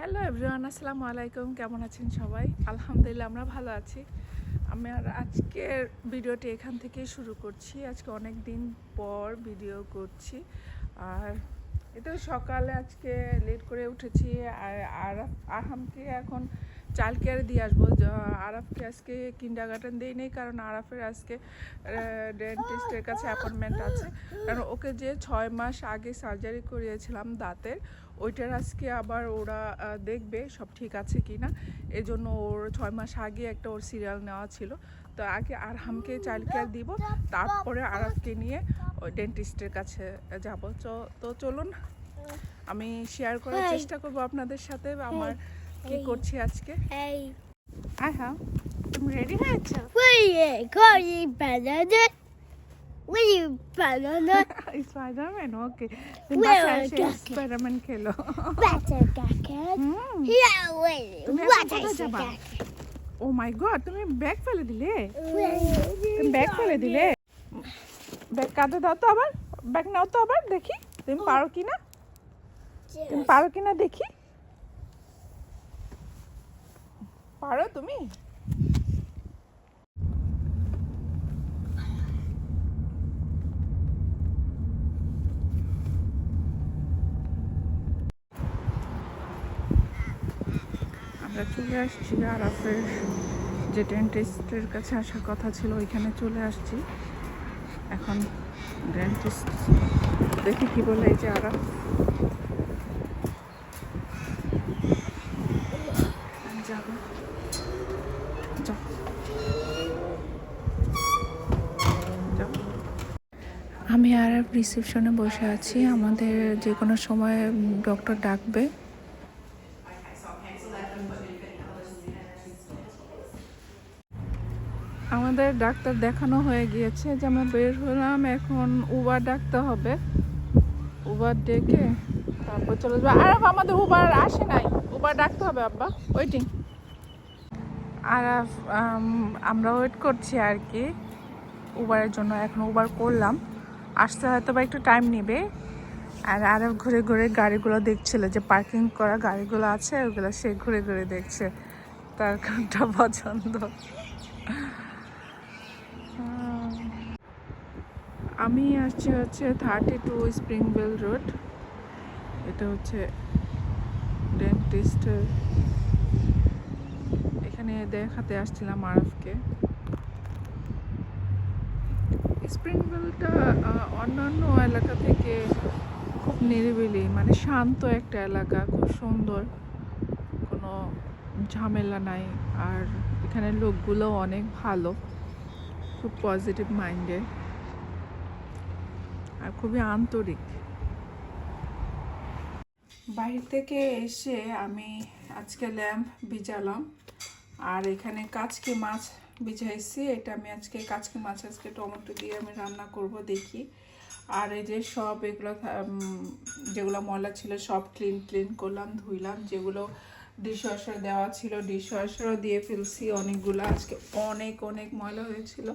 Hello everyone, আসসালামু আলাইকুম। কেমন আছেন সবাই? আলহামদুলিল্লাহ আমরা ভালো আছি। আমি আর আজকের ভিডিওটি এখান থেকেই শুরু করছি। আজকে অনেক দিন পর ভিডিও করছি। আর এটা সকালে আজকে লেট করে উঠেছি। আর আরহামকে এখন চাইল্ড কেয়ারে দিয়ে আসবো। আরাফকে আজকে কিন্ডারগার্টেন দিই নেই, কারণ আরাফের আজকে ডেন্টিস্টের কাছে অ্যাপয়েন্টমেন্ট আছে। কারণ ওকে যে 6 মাস আগে সার্জারি করিয়েছিলাম দাঁতের, ওইটার আজকে আবার ওরা দেখবে সব ঠিক আছে কি না। এই জন্য ওর 6 মাস আগে একটা ওর সিরিয়াল নেওয়া ছিল। তো আগে আরহামকে চাইল্ড কেয়ার দিব, তারপরে আরাফকে নিয়ে ওই ডেন্টিস্টের কাছে যাব। তো চলুন, আমি শেয়ার করার চেষ্টা করব আপনাদের সাথে আমার কি করছি আজকে। হ্যাঁ, তুমি রেডি হয়েছো? স্পাইডারম্যান, ওকে। বাসায় এসে স্পাইডারম্যান খেলো। ও মাই গড, তুমি ব্যাগ ফেলে দিলে। ব্যাগ কাঁধে দাও তো, আবার ব্যাগ নাও তো, আবার দেখি তুমি পারো কিনা দেখি। পারো তুমি? আমরা চলে আসছি আরাফের যে ডেন্টিস্টের কাছে আসার কথা ছিল, ওইখানে চলে আসছি। এখন ডেন্টিস্ট দেখি কি বলে। এই যে আরাফ, যাবো। আমি আর রিসেপশনে বসে আছি। আমাদের যে কোনো সময় ডক্টর ডাকবে। আমাদের ডাক্তার দেখানো হয়ে গিয়েছে, যে আমরা বের হলাম। এখন উবার ডাকতে হবে। উবার ডেকে তারপর চলে যাবো। আর আমাদের উবার আসে নাই, উবার ডাকতে হবে। আব্বা ওয়েটিং। আর আমরা ওয়েট করছি আর কি উবারের জন্য। এখন উবার করলাম, আসতে হয়তো বা একটু টাইম নেবে। আর ঘুরে ঘুরে গাড়িগুলো দেখছিল, যে পার্কিং করা গাড়িগুলো আছে ওগুলো সে ঘুরে ঘুরে দেখছে, তার কোনটা পছন্দ। আমি আসছি হচ্ছে 32 স্প্রিংবেল রোড। এটা হচ্ছে ডেন্টিস্টের, এখানে দেখাতে আসছিলাম আরফকে। স্প্রিংবেলটা অন্যান্য এলাকা থেকে খুব নিরিবিলি, মানে শান্ত একটা এলাকা, খুব সুন্দর, কোনো ঝামেলা নাই। আর এখানে লোকগুলো অনেক ভালো, খুব পজিটিভ মাইন্ডের আর খুবই আন্তরিক। বাইরে থেকে এসে আমি আজকে ল্যাম্প ভিজালাম, আর এখানে কাচকি মাছ ভিজাইছি। এটা আমি আজকে কাচকি মাছ আজকে টমেটো দিয়ে আমি রান্না করব, দেখি। আর এই যে সব এগুলো যেগুলো ময়লা ছিল সব ক্লিন করলাম, ধুইলাম। যেগুলো ডিশওয়াশার দেওয়া ছিল ডিশওয়াশারও দিয়ে ফেলছি অনেকগুলো। আজকে অনেক ময়লা হয়েছিল,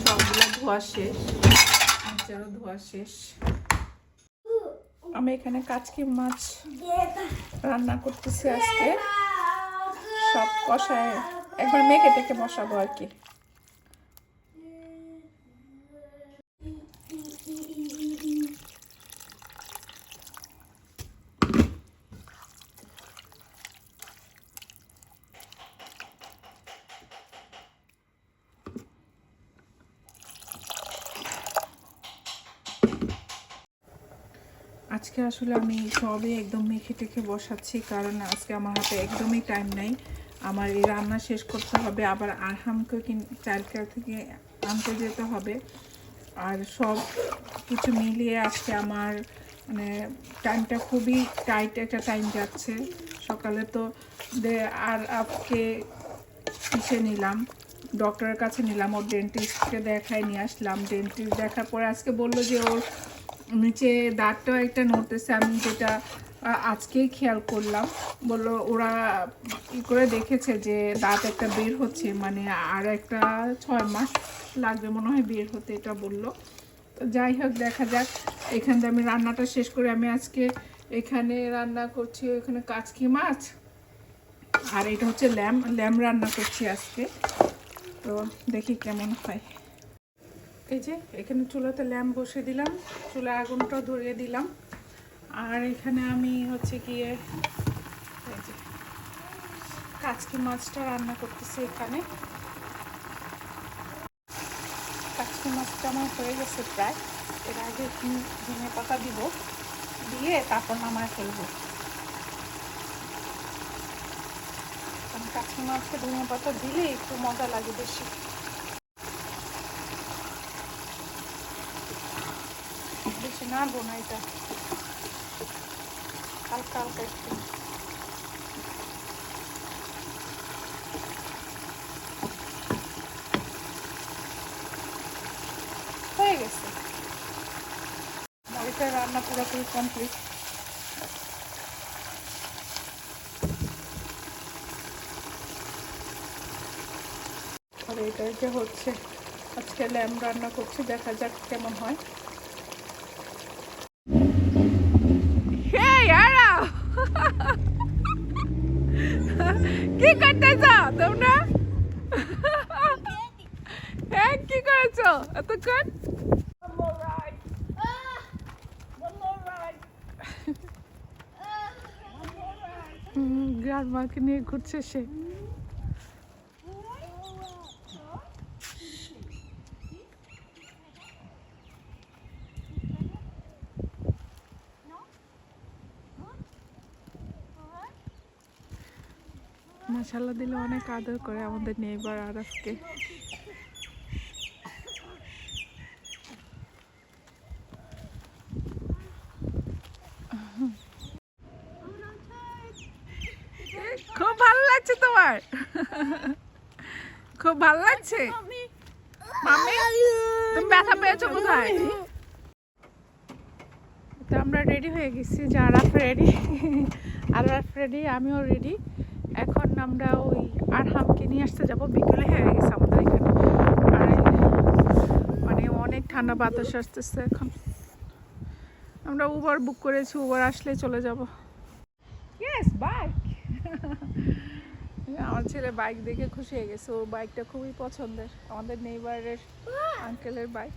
সবগুলো ধোয়া শেষ, আচারও ধোয়া শেষ। আমি এখানে কাচকি মাছ রান্না করতেছি আজকে, সব কষায় একবার মেখে টেকে বসাবো আর কি। আজকে আসলে আমি সবই একদম মেখে টেকে বসাচ্ছি, কারণ আজকে আমার হাতে একদমই টাইম নাই। আমার এই রান্না শেষ করতে হবে, আবার আরহামকে চাইল্ড কেয়ার থেকে আনতে যেতে হবে। আর সব কিছু মিলিয়ে আজকে আমার মানে টাইমটা খুবই টাইট একটা টাইম যাচ্ছে। সকালে তো আর আপকে কিসে নিলাম, ডক্টরের কাছে নিলাম, ওর ডেন্টিস্টকে দেখায় নিয়ে আসলাম। ডেন্টিস্ট দেখার পরে আজকে বললো যে ওর নিচে দাঁতটাও একটা নড়তেছে, আমি যেটা আজকেই খেয়াল করলাম। বললো ওরা কি করে দেখেছে যে দাঁত একটা বের হচ্ছে, মানে আর একটা 6 মাস লাগবে মনে হয় বের হতে, এটা বললো। তো যাই হোক, দেখা যাক। এখান থেকে আমি রান্নাটা শেষ করে আমি আজকে এখানে রান্না করছি, এখানে কাচকি মাছ, আর এটা হচ্ছে ল্যাম রান্না করছি আজকে। তো দেখি কেমন হয়। এই যে এখানে চুলাতে ল্যাম বসে দিলাম, চুলা আগুনটা ধরিয়ে দিলাম। আর এখানে আমি হচ্ছে গিয়ে এই যে কাচকি মাছটা রান্না করতেছি। এখানে কাচকি মাছটা আমার হয়ে গেছে প্রায়। এর আগে একটু ধনে পাতা দিব, দিয়ে তারপর নামায় ফেলবো। কারণ কাচকি মাছকে ধনে পাতা দিলে একটু মজা লাগে বেশি। বেশি নাড়বো না, এটা হালকা হালকা একটু। হয়ে গেছে, মরিচের রান্না পুরোপুরি কমপ্লিট। আর এটা যে হচ্ছে আজকে ল্যাম রান্না করছি, দেখা যাক কেমন হয়। কি করতেছ তোমরা? হ্যাঁ, কি করেছো এতক্ষণ? গ্রান্ডমাকে নিয়ে ঘুরছে সে। মাশাআল্লাহ দিলে অনেক আদর করে আমাদের নেইবার আরাফকে। খুব ভালো লাগছে তোমার? খুব ভালো লাগছে মামি? তুমি ব্যথা পেয়েছো কোথায়? তো আমরা রেডি হয়ে গেছি, যে আরাফ রেডি, আরাফ রেডি, আমিও রেডি। এখন আমরা ওই আরহামকে নিয়ে আসতে যাব, বিকেলে হয়ে গেছে আমাদের এখানে। আর মানে অনেক ঠান্ডা বাতাস আসতেছে এখন। আমরা উবার বুক করেছি, উবার আসলে চলে যাব। Yes, bike. আমার ছেলে বাইক দেখে খুশি হয়ে গেছে, ওর বাইকটা খুবই পছন্দের, আমাদের নেইবারের আঙ্কেলের বাইক।